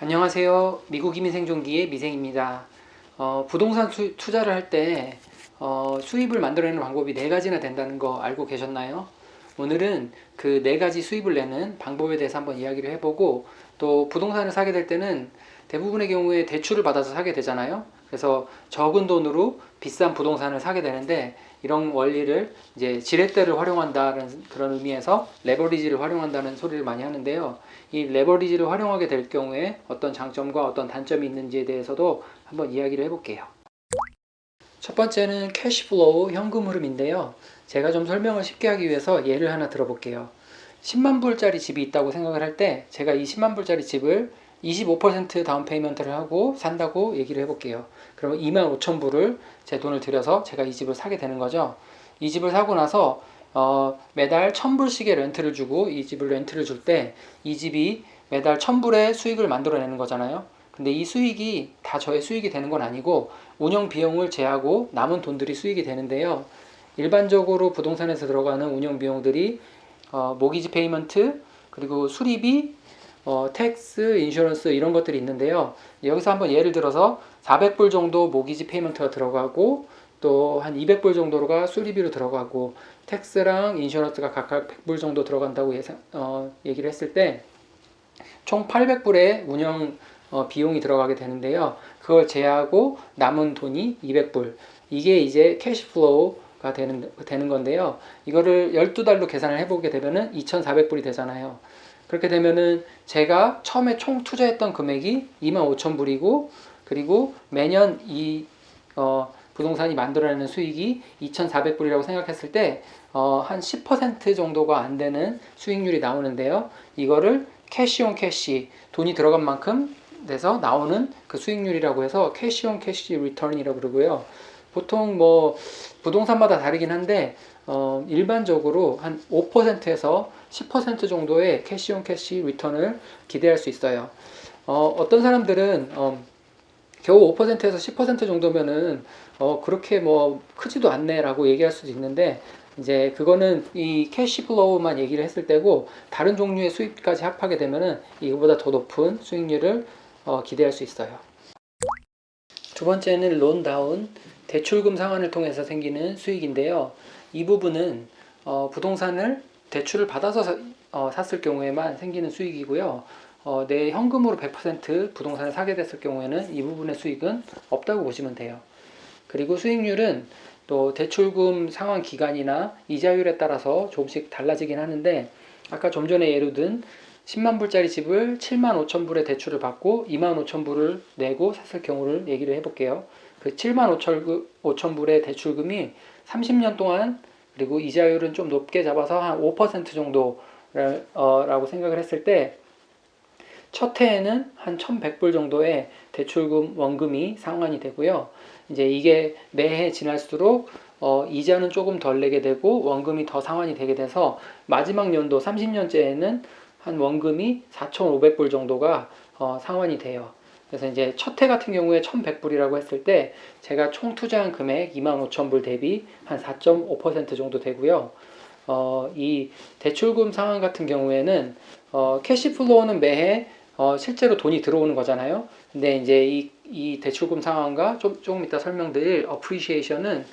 안녕하세요. 미국 이민 생존기의 미생입니다. 부동산 투자를 할 때 수입을 만들어내는 방법이 네 가지나 된다는 거 알고 계셨나요? 오늘은 그 네 가지 수입을 내는 방법에 대해서 한번 이야기를 해보고, 또 부동산을 사게 될 때는 대부분의 경우에 대출을 받아서 사게 되잖아요. 그래서 적은 돈으로 비싼 부동산을 사게 되는데, 이런 원리를 이제 지렛대를 활용한다는 그런 의미에서 레버리지를 활용한다는 소리를 많이 하는데요. 이 레버리지를 활용하게 될 경우에 어떤 장점과 어떤 단점이 있는지에 대해서도 한번 이야기를 해볼게요. 첫 번째는 캐시플로우, 현금 흐름인데요. 제가 좀 설명을 쉽게 하기 위해서 예를 하나 들어볼게요. 10만 불짜리 집이 있다고 생각을 할 때, 제가 이 10만 불짜리 집을 25% 다운 페이먼트를 하고 산다고 얘기를 해볼게요. 그러면 2만 5천 불을 제 돈을 들여서 제가 이 집을 사게 되는 거죠. 이 집을 사고 나서 매달 1,000불씩의 렌트를 주고 이 집을 렌트를 줄 때 이 집이 매달 1,000불의 수익을 만들어내는 거잖아요. 근데 이 수익이 다 저의 수익이 되는 건 아니고 운영 비용을 제하고 남은 돈들이 수익이 되는데요. 일반적으로 부동산에서 들어가는 운영 비용들이 모기지 페이먼트, 그리고 수리비, 텍스, 인슈런스 이런 것들이 있는데요. 여기서 한번 예를 들어서 400불 정도 모기지 페이먼트가 들어가고, 또 한 200불 정도가 수리비로 들어가고, 텍스랑 인슈런스가 각각 100불 정도 들어간다고 얘기를 했을 때 총 800불의 운영 비용이 들어가게 되는데요. 그걸 제하고 남은 돈이 200불. 이게 이제 캐시플로우가 되는 건데요. 이거를 12달로 계산을 해보게 되면은 2,400불이 되잖아요. 그렇게 되면은 제가 처음에 총 투자했던 금액이 25,000불이고, 그리고 매년 이 부동산이 만들어내는 수익이 2,400불이라고 생각했을 때 한 10% 정도가 안 되는 수익률이 나오는데요. 이거를 캐시 온 캐시, 돈이 들어간 만큼 돼서 나오는 그 수익률이라고 해서 캐시 온 캐시 리턴이라고 그러고요. 보통 뭐 부동산마다 다르긴 한데 일반적으로 한 5%에서 10% 정도의 캐시 온 캐시 리턴을 기대할 수 있어요. 어떤 사람들은 겨우 5%에서 10% 정도면은 그렇게 뭐 크지도 않네라고 얘기할 수도 있는데, 이제 그거는 이 캐시플로우만 얘기를 했을 때고, 다른 종류의 수입까지 합하게 되면은 이거보다 더 높은 수익률을 기대할 수 있어요. 두 번째는 론다운, 대출금 상환을 통해서 생기는 수익인데요. 이 부분은 부동산을 대출을 받아서 샀을 경우에만 생기는 수익이고요. 내 현금으로 100% 부동산을 사게 됐을 경우에는 이 부분의 수익은 없다고 보시면 돼요. 그리고 수익률은 또 대출금 상환 기간이나 이자율에 따라서 조금씩 달라지긴 하는데, 아까 좀 전에 예로 든 10만 불짜리 집을 7만 5천 불의 대출을 받고 2만 5천 불을 내고 샀을 경우를 얘기를 해볼게요. 그 7만 5천 불의 대출금이 30년 동안, 그리고 이자율은 좀 높게 잡아서 한 5% 정도라고 생각을 했을 때, 첫 해에는 한 1,100불 정도의 대출금 원금이 상환이 되고요. 이제 이게 매해 지날수록 이자는 조금 덜 내게 되고 원금이 더 상환이 되게 돼서 마지막 연도 30년째에는 한 원금이 4,500불 정도가 상환이 돼요. 그래서 이제 첫 해 같은 경우에 1,100불이라고 했을 때 제가 총 투자한 금액 25,000불 대비 한 4.5% 정도 되고요. 이 대출금 상환 같은 경우에는 캐시플로우는 매해 실제로 돈이 들어오는 거잖아요. 근데 이제 이 대출금 상환과 조금 이따 설명드릴 어프리시에이션은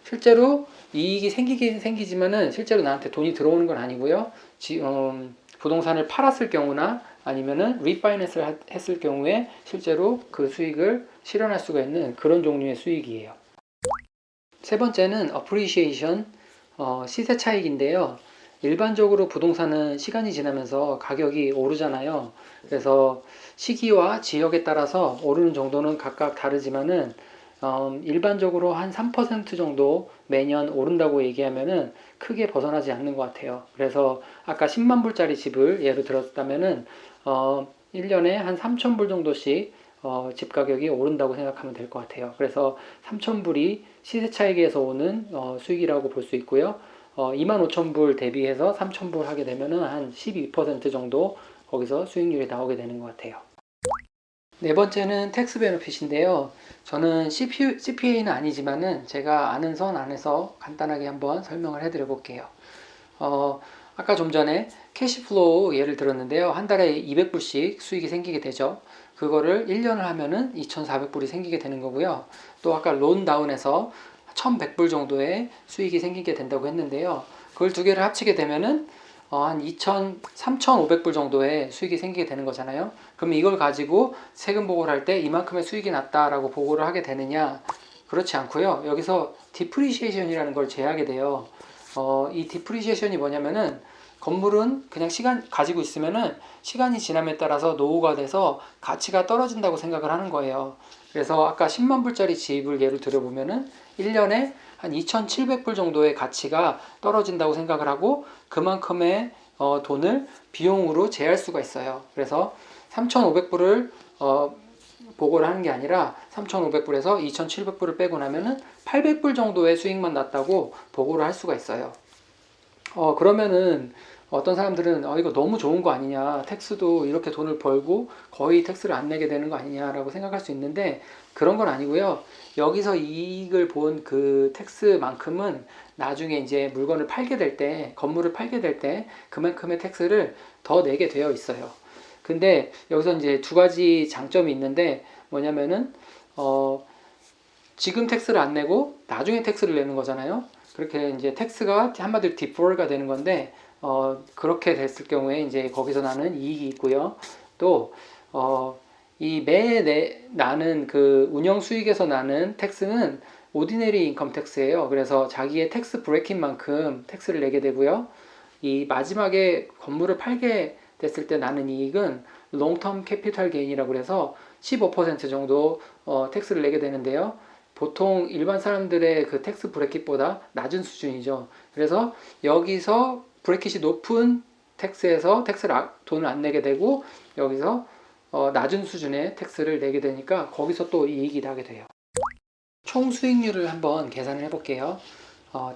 실제로 이익이 생기긴 생기지만은 실제로 나한테 돈이 들어오는 건 아니고요. 부동산을 팔았을 경우나 아니면은 리파이낸스를 했을 경우에 실제로 그 수익을 실현할 수가 있는 그런 종류의 수익이에요. 세 번째는 어프리시에이션, 시세 차익인데요. 일반적으로 부동산은 시간이 지나면서 가격이 오르잖아요. 그래서 시기와 지역에 따라서 오르는 정도는 각각 다르지만은 일반적으로 한 3% 정도 매년 오른다고 얘기하면은 크게 벗어나지 않는 것 같아요. 그래서 아까 10만 불짜리 집을 예로 들었다면은 1년에 한 3,000불 정도씩 집 가격이 오른다고 생각하면 될 것 같아요. 그래서 3,000불이 시세 차익에서 오는 수익이라고 볼 수 있고요. 25,000불 대비해서 3,000불 하게 되면은 한 12% 정도 거기서 수익률이 나오게 되는 것 같아요. 네 번째는 텍스 베너핏인데요. 저는 CPA는 아니지만은 제가 아는 선 안에서 간단하게 한번 설명을 해드려 볼게요. 아까 좀 전에 캐시플로우 예를 들었는데요. 한 달에 200불씩 수익이 생기게 되죠. 그거를 1년을 하면은 2,400불이 생기게 되는 거고요. 또 아까 론다운에서 1,100불 정도의 수익이 생기게 된다고 했는데요. 그걸 두 개를 합치게 되면은 한 3,500불 정도의 수익이 생기게 되는 거잖아요. 그럼 이걸 가지고 세금 보고를 할 때 이만큼의 수익이 났다라고 보고를 하게 되느냐? 그렇지 않고요. 여기서 디프리시에이션이라는 걸 제하게 돼요. 이 디프리시에이션이 뭐냐면은 건물은 그냥 시간 가지고 있으면은 시간이 지남에 따라서 노후가 돼서 가치가 떨어진다고 생각을 하는 거예요. 그래서 아까 10만 불짜리 집을 예를 들어보면은 1년에 한 2,700불 정도의 가치가 떨어진다고 생각을 하고 그만큼의 돈을 비용으로 제할 수가 있어요. 그래서 3,500불을 보고를 하는 게 아니라 3,500불에서 2,700불을 빼고 나면은 800불 정도의 수익만 났다고 보고를 할 수가 있어요. 그러면은 어떤 사람들은 이거 너무 좋은 거 아니냐, 텍스도 이렇게 돈을 벌고 거의 텍스를 안 내게 되는 거 아니냐라고 생각할 수 있는데 그런 건 아니고요. 여기서 이익을 본 그 텍스만큼은 나중에 이제 물건을 팔게 될 때, 건물을 팔게 될 때 그만큼의 텍스를 더 내게 되어 있어요. 근데 여기서 이제 두 가지 장점이 있는데 뭐냐면은 지금 텍스를 안 내고 나중에 텍스를 내는 거잖아요. 그렇게 이제 텍스가 한마디로 디퍼가 되는 건데 그렇게 됐을 경우에 이제 거기서 나는 이익이 있고요. 또 이 나는 그 운영 수익에서 나는 텍스는 오디너리 인컴 텍스예요. 그래서 자기의 텍스 브레이킹만큼 텍스를 내게 되고요. 이 마지막에 건물을 팔게 됐을 때 나는 이익은 롱텀 캐피탈 게인이라고 그래서 15% 정도 텍스를 내게 되는데요. 보통 일반 사람들의 그 텍스 브래킷보다 낮은 수준이죠. 그래서 여기서 브래킷이 높은 텍스에서 돈을 안 내게 되고 여기서 낮은 수준의 텍스를 내게 되니까 거기서 또 이익이 나게 돼요. 총 수익률을 한번 계산을 해볼게요.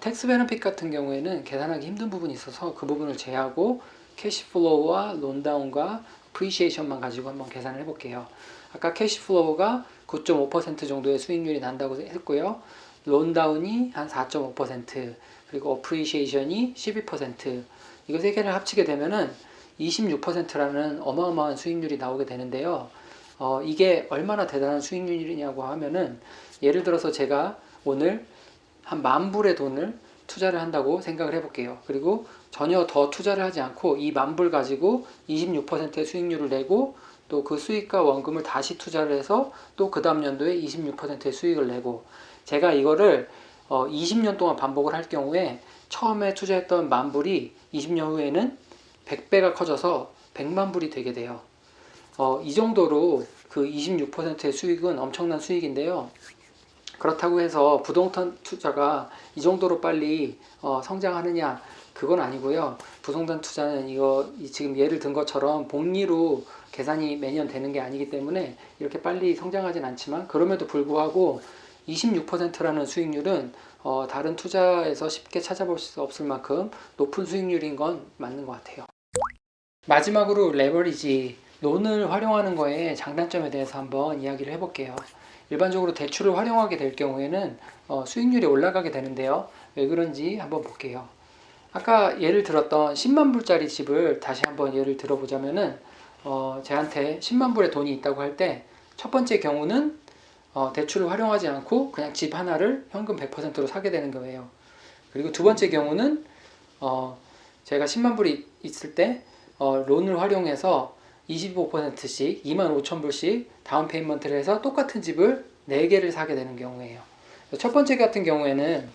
텍스 베너핏 같은 경우에는 계산하기 힘든 부분이 있어서 그 부분을 제하고 캐시플로우와 론다운과 프리시에이션만 가지고 한번 계산을 해볼게요. 아까 캐시플로우가 9.5% 정도의 수익률이 난다고 했고요. 론다운이 한 4.5%, 그리고 어프리시에이션이 12%. 이거 세 개를 합치게 되면은 26%라는 어마어마한 수익률이 나오게 되는데요. 이게 얼마나 대단한 수익률이냐고 하면은 예를 들어서 제가 오늘 한 10,000불의 돈을 투자를 한다고 생각을 해볼게요. 그리고 전혀 더 투자를 하지 않고 이 10,000불 가지고 26%의 수익률을 내고 또 그 수익과 원금을 다시 투자를 해서 또 그 다음 연도에 26%의 수익을 내고 제가 이거를 20년 동안 반복을 할 경우에 처음에 투자했던 10,000불이 20년 후에는 100배가 커져서 100만 불이 되게 돼요. 이 정도로 그 26%의 수익은 엄청난 수익인데요. 그렇다고 해서 부동산 투자가 이 정도로 빨리 성장하느냐, 그건 아니고요. 부동산 투자는 지금 예를 든 것처럼 복리로 계산이 매년 되는 게 아니기 때문에 이렇게 빨리 성장하진 않지만 그럼에도 불구하고 26%라는 수익률은 다른 투자에서 쉽게 찾아볼 수 없을 만큼 높은 수익률인 건 맞는 것 같아요. 마지막으로 레버리지, 론을 활용하는 거에 장단점에 대해서 한번 이야기를 해볼게요. 일반적으로 대출을 활용하게 될 경우에는 수익률이 올라가게 되는데요. 왜 그런지 한번 볼게요. 아까 예를 들었던 10만 불짜리 집을 다시 한번 예를 들어보자면은 제한테 10만 불의 돈이 있다고 할 때 첫 번째 경우는 대출을 활용하지 않고 그냥 집 하나를 현금 100%로 사게 되는 거예요. 그리고 두 번째 경우는 제가 10만 불이 있을 때 론을 활용해서 25%씩 25,000불씩 다운 페이먼트를 해서 똑같은 집을 4개를 사게 되는 경우예요. 첫 번째 같은 경우에는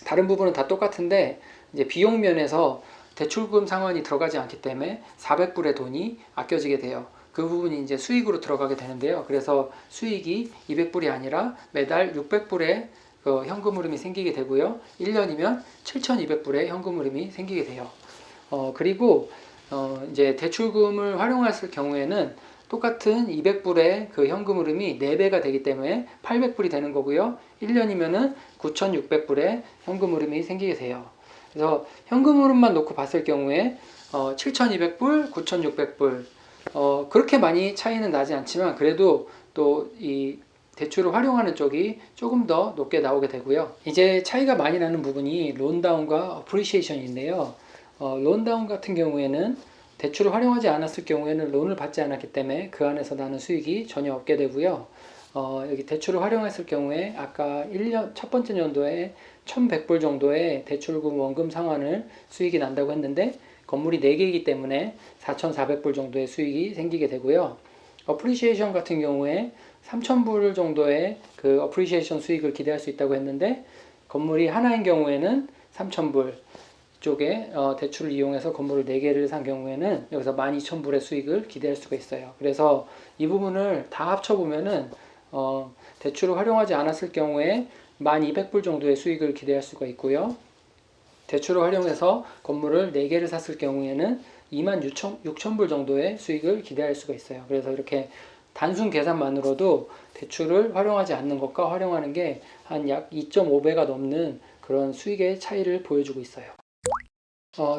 다른 부분은 다 똑같은데 이제 비용 면에서 대출금 상환이 들어가지 않기 때문에 400불의 돈이 아껴지게 돼요. 그 부분이 이제 수익으로 들어가게 되는데요. 그래서 수익이 200불이 아니라 매달 600불의 그 현금 흐름이 생기게 되고요. 1년이면 7,200불의 현금 흐름이 생기게 돼요. 그리고 이제 대출금을 활용했을 경우에는 똑같은 200불의 그 현금 흐름이 4배가 되기 때문에 800불이 되는 거고요. 1년이면은 9,600불의 현금 흐름이 생기게 돼요. 그래서 현금 흐름만 놓고 봤을 경우에 7,200불, 9,600불 그렇게 많이 차이는 나지 않지만 그래도 또 이 대출을 활용하는 쪽이 조금 더 높게 나오게 되고요. 이제 차이가 많이 나는 부분이 론다운과 어프리시에이션인데요. 론다운 같은 경우에는 대출을 활용하지 않았을 경우에는 론을 받지 않았기 때문에 그 안에서 나는 수익이 전혀 없게 되고요. 여기 대출을 활용했을 경우에 아까 첫 번째 연도에 1,100불 정도의 대출금 원금 상환을 수익이 난다고 했는데 건물이 4개이기 때문에 4,400불 정도의 수익이 생기게 되고요. 어프리시에이션 같은 경우에 3,000불 정도의 그 어프리시에이션 수익을 기대할 수 있다고 했는데 건물이 하나인 경우에는 3,000불 쪽에 대출을 이용해서 건물을 4개를 산 경우에는 여기서 12,000불의 수익을 기대할 수가 있어요. 그래서 이 부분을 다 합쳐보면은 대출을 활용하지 않았을 경우에 1,200불 정도의 수익을 기대할 수가 있고요. 대출을 활용해서 건물을 4개를 샀을 경우에는 26,000불 정도의 수익을 기대할 수가 있어요. 그래서 이렇게 단순 계산만으로도 대출을 활용하지 않는 것과 활용하는 게 한 약 2.5배가 넘는 그런 수익의 차이를 보여주고 있어요.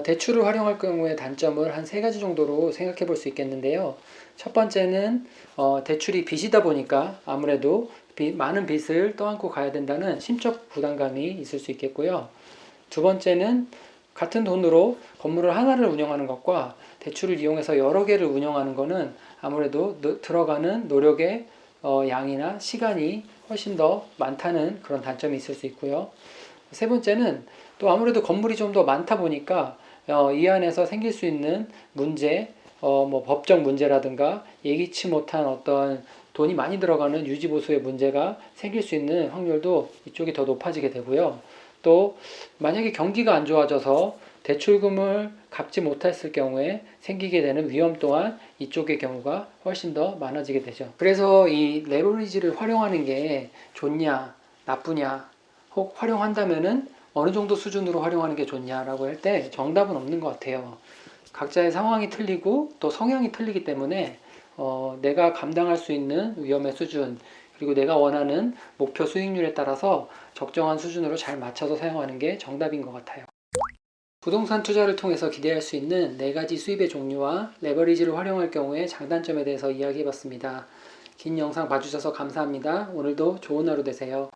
대출을 활용할 경우의 단점을 한 3가지 정도로 생각해 볼 수 있겠는데요. 첫 번째는 대출이 빚이다 보니까 아무래도 많은 빚을 떠안고 가야 된다는 심적 부담감이 있을 수 있겠고요. 두 번째는 같은 돈으로 건물을 하나를 운영하는 것과 대출을 이용해서 여러 개를 운영하는 것은 아무래도 들어가는 노력의 양이나 시간이 훨씬 더 많다는 그런 단점이 있을 수 있고요. 세 번째는 또 아무래도 건물이 좀 더 많다 보니까 이 안에서 생길 수 있는 문제, 뭐 법적 문제라든가 예기치 못한 어떤 돈이 많이 들어가는 유지보수의 문제가 생길 수 있는 확률도 이쪽이 더 높아지게 되고요. 또 만약에 경기가 안 좋아져서 대출금을 갚지 못했을 경우에 생기게 되는 위험 또한 이쪽의 경우가 훨씬 더 많아지게 되죠. 그래서 이 레버리지를 활용하는 게 좋냐, 나쁘냐, 혹 활용한다면은 어느 정도 수준으로 활용하는 게 좋냐라고 할 때 정답은 없는 것 같아요. 각자의 상황이 틀리고 또 성향이 틀리기 때문에 내가 감당할 수 있는 위험의 수준, 그리고 내가 원하는 목표 수익률에 따라서 적정한 수준으로 잘 맞춰서 사용하는 게 정답인 것 같아요. 부동산 투자를 통해서 기대할 수 있는 4가지 수입의 종류와 레버리지를 활용할 경우의 장단점에 대해서 이야기해봤습니다. 긴 영상 봐주셔서 감사합니다. 오늘도 좋은 하루 되세요.